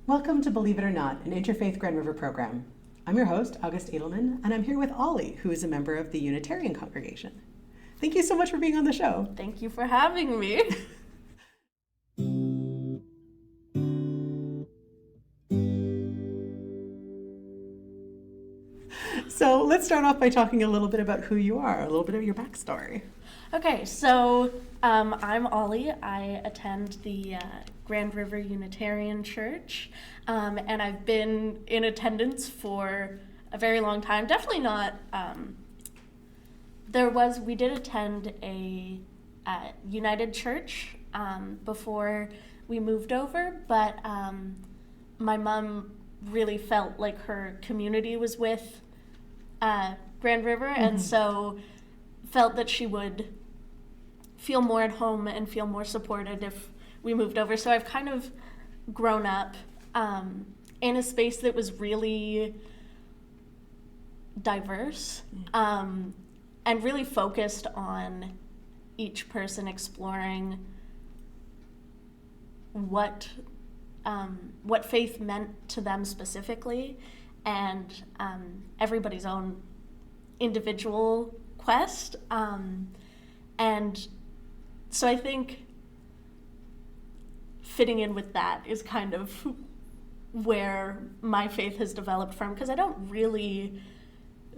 Welcome to Believe It or Not, an Interfaith Grand River program. I'm your host, August Edelman, and I'm here with Ollie, who is a member of the Unitarian congregation. Thank you so much for being on the show. Thank you for having me. So let's start off by talking a little bit about who you are, a little bit of your backstory. Okay, so I'm Ollie. I attend the Grand River Unitarian Church, and I've been in attendance for a very long time. Definitely not. We did attend a United Church before we moved over, but my mom really felt like her community was with Grand River, and so felt that she would feel more at home and feel more supported if we moved over. So I've kind of grown up in a space that was really diverse and really focused on each person exploring what faith meant to them specifically, and everybody's own individual quest. And so I think fitting in with that is kind of where my faith has developed from, because I don't really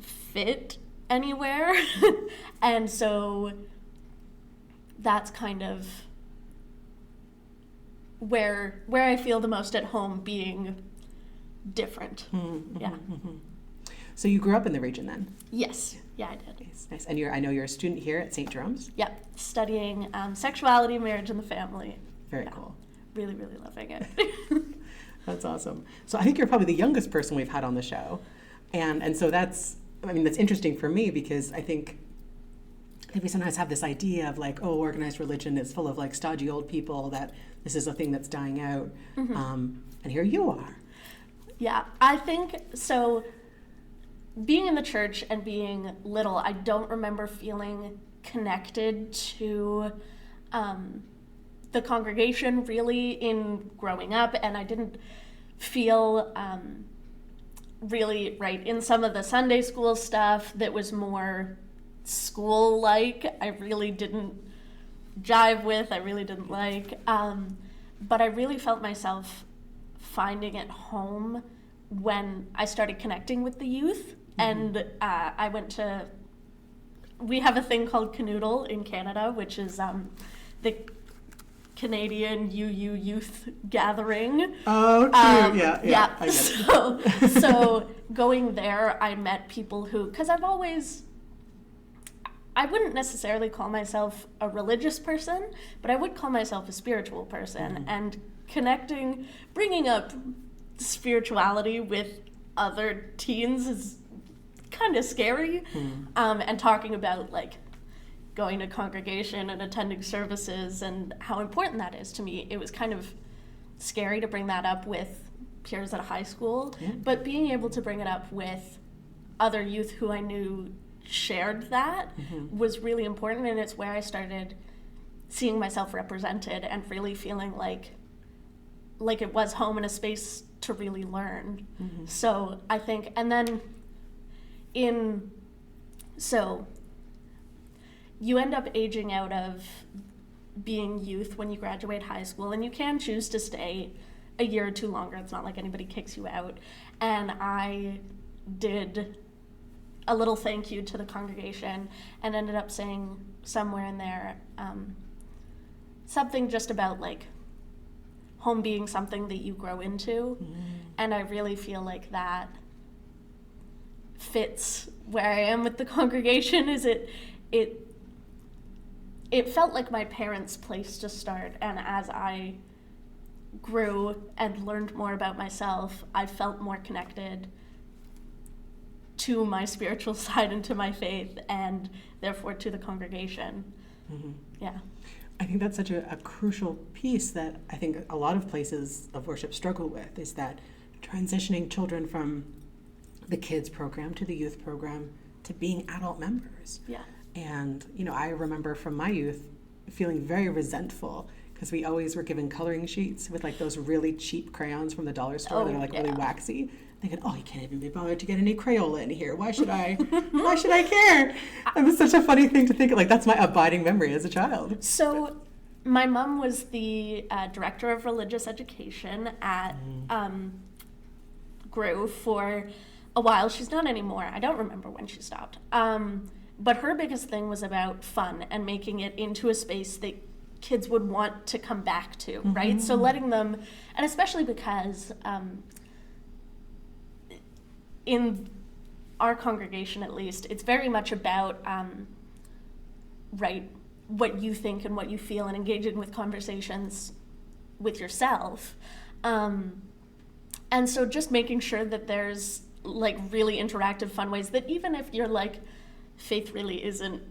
fit anywhere. And so that's kind of where I feel the most at home, being different. Yeah. So you grew up in the region then? Yes. Yeah, I did. Nice. And I know you're a student here at St. Jerome's? Yep. Studying sexuality, marriage, and the family. Very cool. Really, really loving it. That's awesome. So I think you're probably the youngest person we've had on the show. And so that's interesting for me, because I think we sometimes have this idea of like, oh, organized religion is full of like stodgy old people, that this is a thing that's dying out. And here you are. Yeah, I think so. Being in the church and being little, I don't remember feeling connected to the congregation really in growing up, and I didn't feel really right in some of the Sunday school stuff that was more school-like. I really didn't jive with, I really didn't like, but I really felt myself finding it home when I started connecting with the youth. And we have a thing called Canoodle in Canada, which is the Canadian UU Youth Gathering. Oh, cute. Yeah. I get it. So going there, I met people who, because I wouldn't necessarily call myself a religious person, but I would call myself a spiritual person. And connecting, bringing up spirituality with other teens is kind of scary. And talking about like going to congregation and attending services and how important that is to me, it was kind of scary to bring that up with peers at a high school. But being able to bring it up with other youth who I knew shared that was really important, and it's where I started seeing myself represented and really feeling like it was home and a space to really learn. So I think, and then so you end up aging out of being youth when you graduate high school, and you can choose to stay a year or two longer. It's not like anybody kicks you out. And I did a little thank you to the congregation and ended up saying somewhere in there something just about like home being something that you grow into. And I really feel like that fits where I am with the congregation. Is it felt like my parents' place to start, and as I grew and learned more about myself, I felt more connected to my spiritual side and to my faith, and therefore to the congregation. Yeah. I think that's such a crucial piece that I think a lot of places of worship struggle with, is that transitioning children from the kids program to the youth program to being adult members. Yeah. And, I remember from my youth feeling very resentful because we always were given coloring sheets with like those really cheap crayons from the dollar store that are like really waxy. Thinking, oh, you can't even be bothered to get any Crayola in here. Why should I care? And it's such a funny thing to think, like, that's my abiding memory as a child. So my mom was the director of religious education at Grove for a while. She's not anymore. I don't remember when she stopped. But her biggest thing was about fun and making it into a space that kids would want to come back to, right? So letting them, and especially because in our congregation, at least, it's very much about, right, what you think and what you feel and engaging with conversations with yourself. And so just making sure that there's, like, really interactive, fun ways that even if you're, like, faith really isn't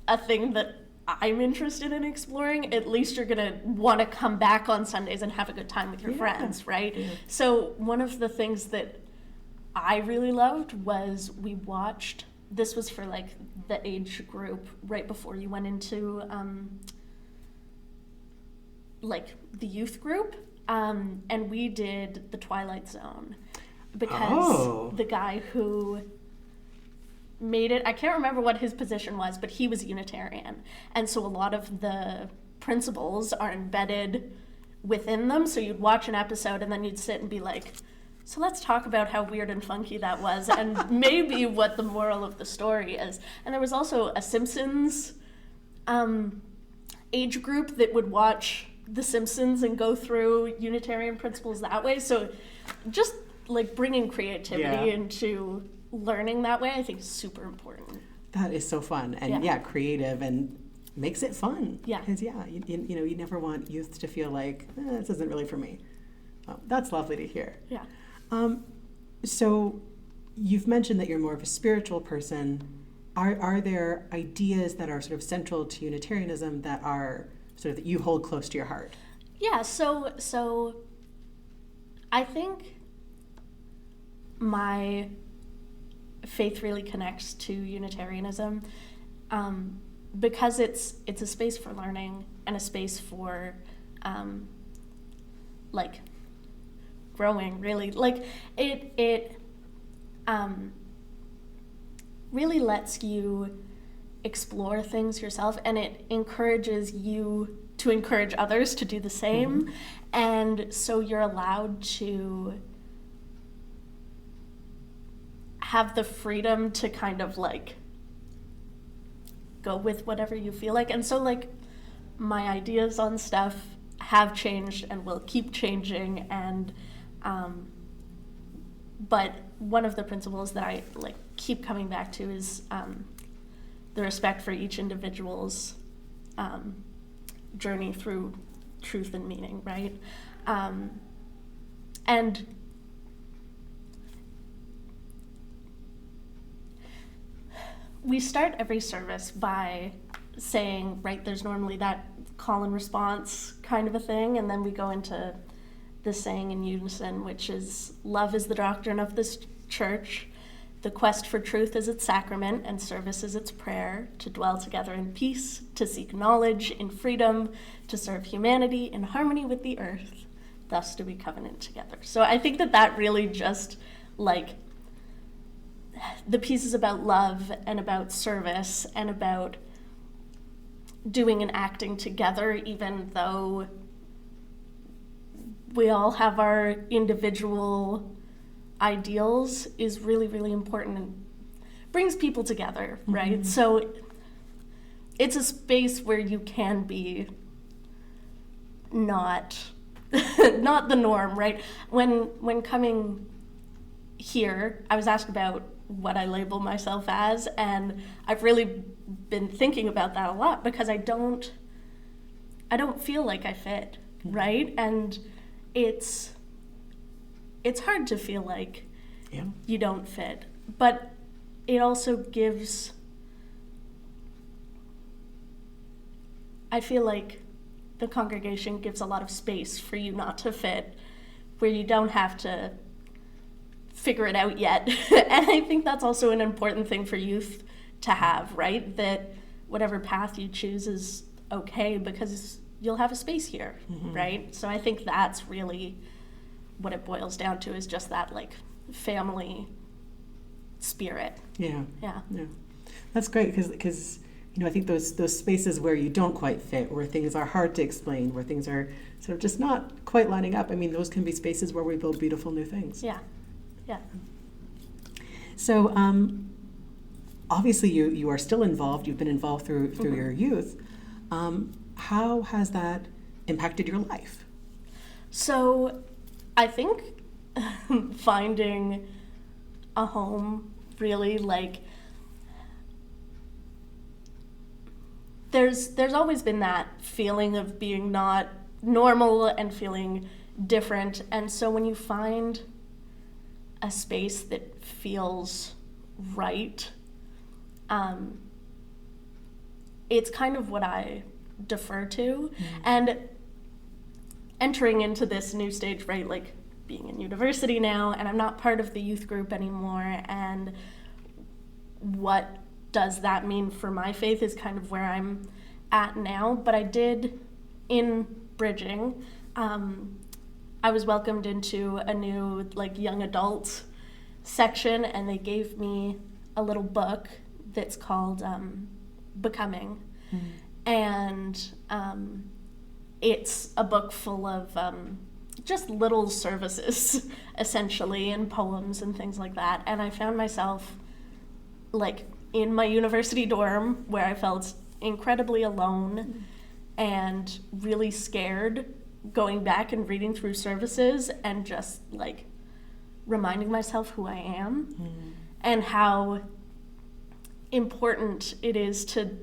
a thing that I'm interested in exploring, at least you're going to want to come back on Sundays and have a good time with your friends, right? Yeah. So one of the things that I really loved was we watched, this was for like the age group right before you went into like the youth group, and we did The Twilight Zone because the guy who made it, I can't remember what his position was, but he was Unitarian, and so a lot of the principles are embedded within them. So you'd watch an episode and then you'd sit and be like, so let's talk about how weird and funky that was and maybe what the moral of the story is. And there was also a Simpsons age group that would watch The Simpsons and go through Unitarian principles that way. So just like bringing creativity into learning that way, I think is super important. That is so fun and creative and makes it fun. Yeah. Because you know, you never want youth to feel like, this isn't really for me. Oh, that's lovely to hear. Yeah. So you've mentioned that you're more of a spiritual person. Are there ideas that are sort of central to Unitarianism that are sort of that you hold close to your heart? Yeah, so I think my faith really connects to Unitarianism because it's a space for learning and a space for like growing, really. Like it really lets you explore things yourself, and it encourages you to encourage others to do the same. And so you're allowed to have the freedom to kind of like go with whatever you feel like. And so like my ideas on stuff have changed and will keep changing, and but one of the principles that I like keep coming back to is the respect for each individual's journey through truth and meaning, right? And we start every service by saying, right, there's normally that call and response kind of a thing, and then we go into the saying in unison, which is, love is the doctrine of this church, the quest for truth is its sacrament, and service is its prayer, to dwell together in peace, to seek knowledge in freedom, to serve humanity in harmony with the earth, thus do we covenant together. So I think that really just, like, the pieces about love and about service and about doing and acting together, even though we all have our individual ideals, is really, really important and brings people together, right? So it's a space where you can be not the norm, right? When coming here, I was asked about what I label myself as, and I've really been thinking about that a lot because I don't feel like I fit, right? And it's hard to feel like you don't fit, but it also gives, I feel like the congregation gives a lot of space for you not to fit, where you don't have to figure it out yet. And I think that's also an important thing for youth to have, right? That whatever path you choose is okay, because you'll have a space here, right? So I think that's really what it boils down to, is just that like family spirit. Yeah. Yeah. That's great, because I think those spaces where you don't quite fit, where things are hard to explain, where things are sort of just not quite lining up, I mean, those can be spaces where we build beautiful new things. Yeah. So obviously you are still involved. You've been involved through your youth. How has that impacted your life? So I think finding a home really, like, there's always been that feeling of being not normal and feeling different. And so when you find a space that feels right, it's kind of what I defer to. And entering into this new stage, right, like being in university now, and I'm not part of the youth group anymore, and what does that mean for my faith is kind of where I'm at now. But I did, in bridging, I was welcomed into a new like young adult section, and they gave me a little book that's called Becoming. And it's a book full of just little services, essentially, and poems and things like that. And I found myself like in my university dorm, where I felt incredibly alone and really scared, going back and reading through services and just like reminding myself who I am and how important it is to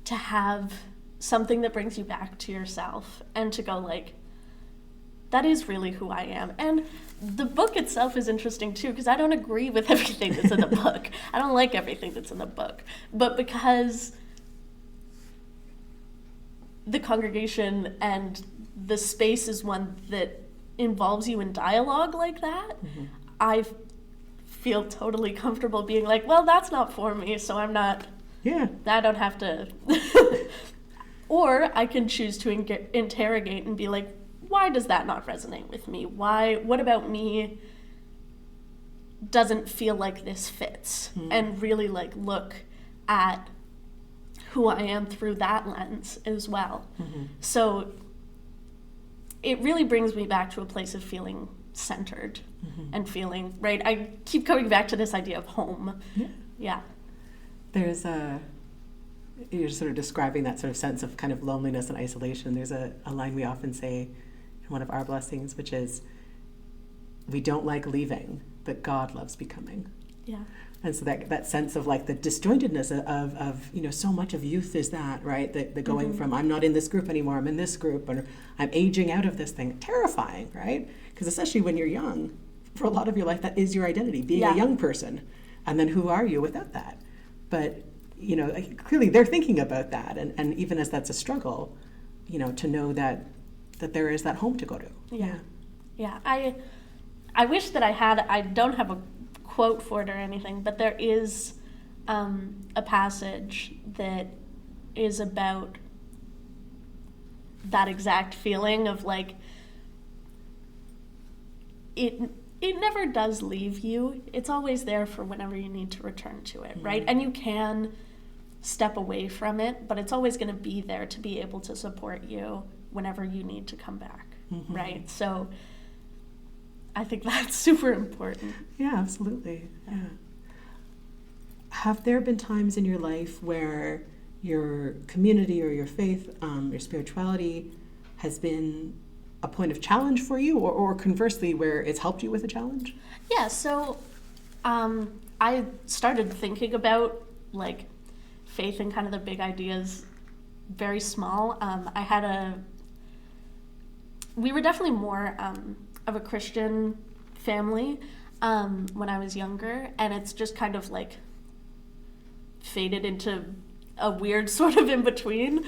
have something that brings you back to yourself, and to go like, that is really who I am. And the book itself is interesting too, because I don't agree with everything that's in the book. I don't like everything that's in the book. But because the congregation and the space is one that involves you in dialogue like that, I feel totally comfortable being like, well, that's not for me, so I'm not, I don't have to. Or I can choose to interrogate and be like, why does that not resonate with me? What about me doesn't feel like this fits? And really like look at who I am through that lens as well. So it really brings me back to a place of feeling centered and feeling, right? I keep coming back to this idea of home. Yeah. There's you're sort of describing that sort of sense of kind of loneliness and isolation. There's a line we often say in one of our blessings, which is, we don't like leaving, but God loves becoming. Yeah. And so that sense of like the disjointedness of so much of youth is that, right? The going from, I'm not in this group anymore, I'm in this group, or I'm aging out of this thing. Terrifying, right? Because especially when you're young, for a lot of your life, that is your identity, being a young person. And then who are you without that? But clearly they're thinking about that, and even as that's a struggle, to know that there is that home to go to. Yeah. I wish that I don't have a quote for it or anything, but there is a passage that is about that exact feeling of like, it never does leave you. It's always there for whenever you need to return to it, right? And you can step away from it, but it's always going to be there to be able to support you whenever you need to come back, right? So I think that's super important. Yeah, absolutely. Yeah. Have there been times in your life where your community or your faith, your spirituality, has been a point of challenge for you, or conversely, where it's helped you with a challenge? Yeah, so I started thinking about like faith and kind of the big ideas very small. We were definitely more of a Christian family when I was younger, and it's just kind of like faded into a weird sort of in between.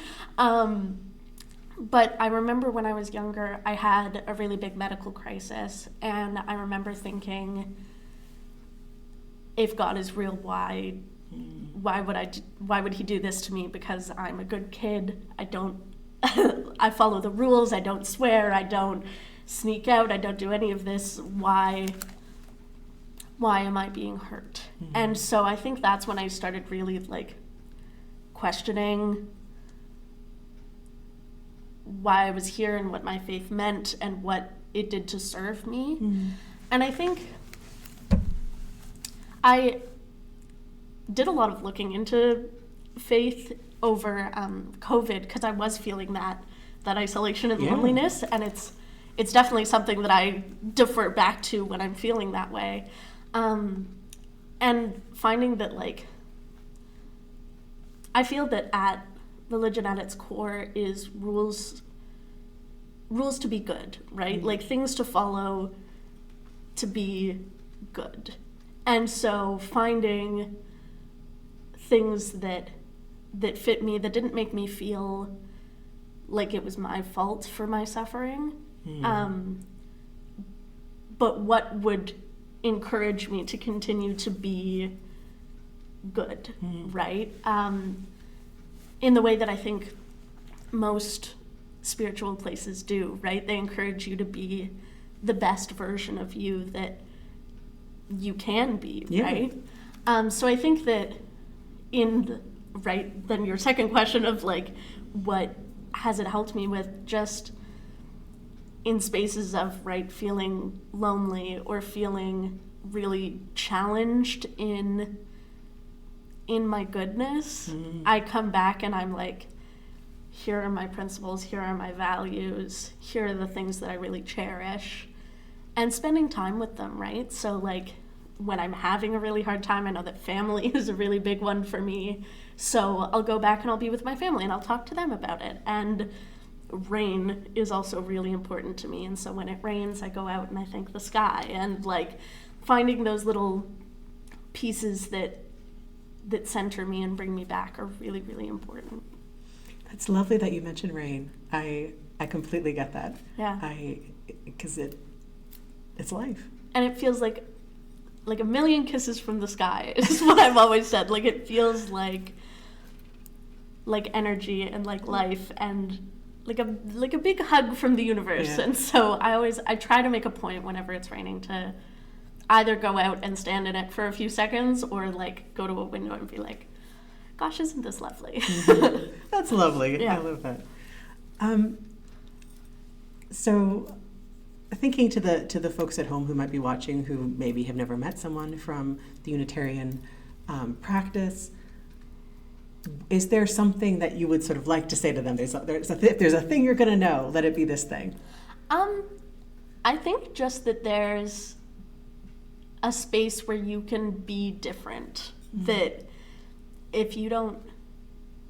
But I remember when I was younger, I had a really big medical crisis, and I remember thinking, if God is real, why would he do this to me? Because I'm a good kid. I don't I follow the rules, I don't swear, I don't sneak out, I don't do any of this, why am I being hurt? Mm-hmm. And so I think that's when I started really like questioning why I was here and what my faith meant and what it did to serve me. Mm-hmm. And I think I did a lot of looking into faith over COVID because I was feeling that isolation and loneliness, and it's definitely something that I defer back to when I'm feeling that way. And finding that, like, I feel that religion at its core is rules to be good, right? Mm-hmm. Like things to follow to be good. And so finding things that fit me, that didn't make me feel like it was my fault for my suffering, but what would encourage me to continue to be good, right? In the way that I think most spiritual places do, right? They encourage you to be the best version of you that you can be, right? So I think that then your second question of like, what has it helped me with, just in spaces of, feeling lonely or feeling really challenged in my goodness, I come back and I'm like, here are my principles, here are my values, here are the things that I really cherish, and spending time with them, right? So like when I'm having a really hard time, I know that family is a really big one for me, so I'll go back and I'll be with my family and I'll talk to them about it. And rain is also really important to me, and so when it rains, I go out and I thank the sky, and like finding those little pieces that center me and bring me back are really, really important. It's lovely that you mentioned rain. I completely get that. Yeah. Because it's life. And it feels like a million kisses from the sky is what I've always said. Like it feels like energy and like life and like a big hug from the universe. Yeah. And so I try to make a point whenever it's raining to either go out and stand in it for a few seconds or like go to a window and be like, gosh, isn't this lovely? Mm-hmm. That's lovely. Yeah. I love that. So thinking to the folks at home who might be watching who maybe have never met someone from the Unitarian practice, is there something that you would sort of like to say to them? If there's a thing you're going to know, let it be this thing. I think just that there's a space where you can be different. Mm-hmm. That if you don't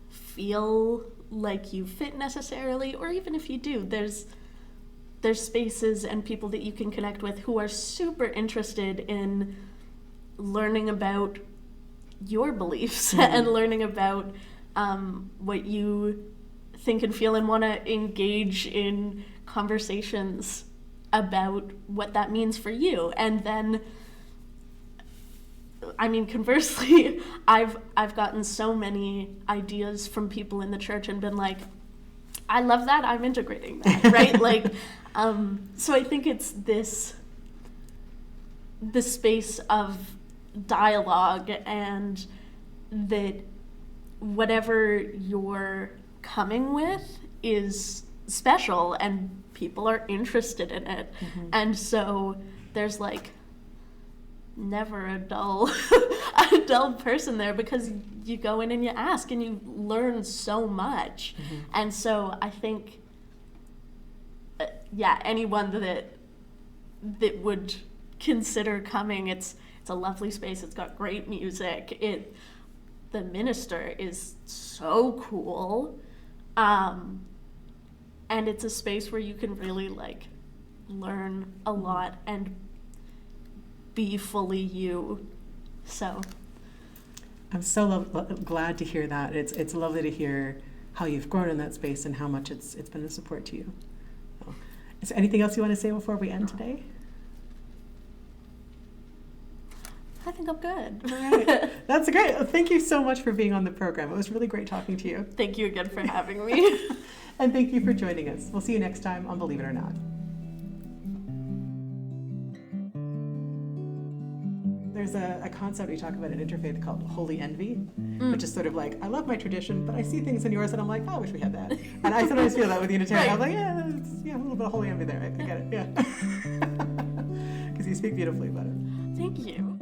feel like you fit necessarily, or even if you do, there's spaces and people that you can connect with who are super interested in learning about your beliefs and learning about what you think and feel, and want to engage in conversations about what that means for you. And then, I mean, conversely, I've gotten so many ideas from people in the church and been like, I love that, I'm integrating that, right? Like, so I think it's this space of dialogue, and that whatever you're coming with is special and people are interested in it. Mm-hmm. And so there's like never a dull person there, because you go in and you ask and you learn so much. Mm-hmm. And so I think anyone that would consider coming, it's a lovely space. It's got great music. The minister is so cool. And it's a space where you can really like learn a lot and be fully you. So I'm so glad to hear that. It's lovely to hear how you've grown in that space and how much it's been a support to you. So, is there anything else you want to say before we end today? I think I'm good. All right. That's great. Thank you so much for being on the program. It was really great talking to you. Thank you again for having me. And thank you for joining us. We'll see you next time on Believe It or Not. There's a concept we talk about in Interfaith called holy envy, which is sort of like, I love my tradition, but I see things in yours and I'm like, oh, I wish we had that. And I sometimes feel that with Unitarian. I'm like, a little bit of holy envy there. I get it, yeah. Because you speak beautifully about it. Thank you.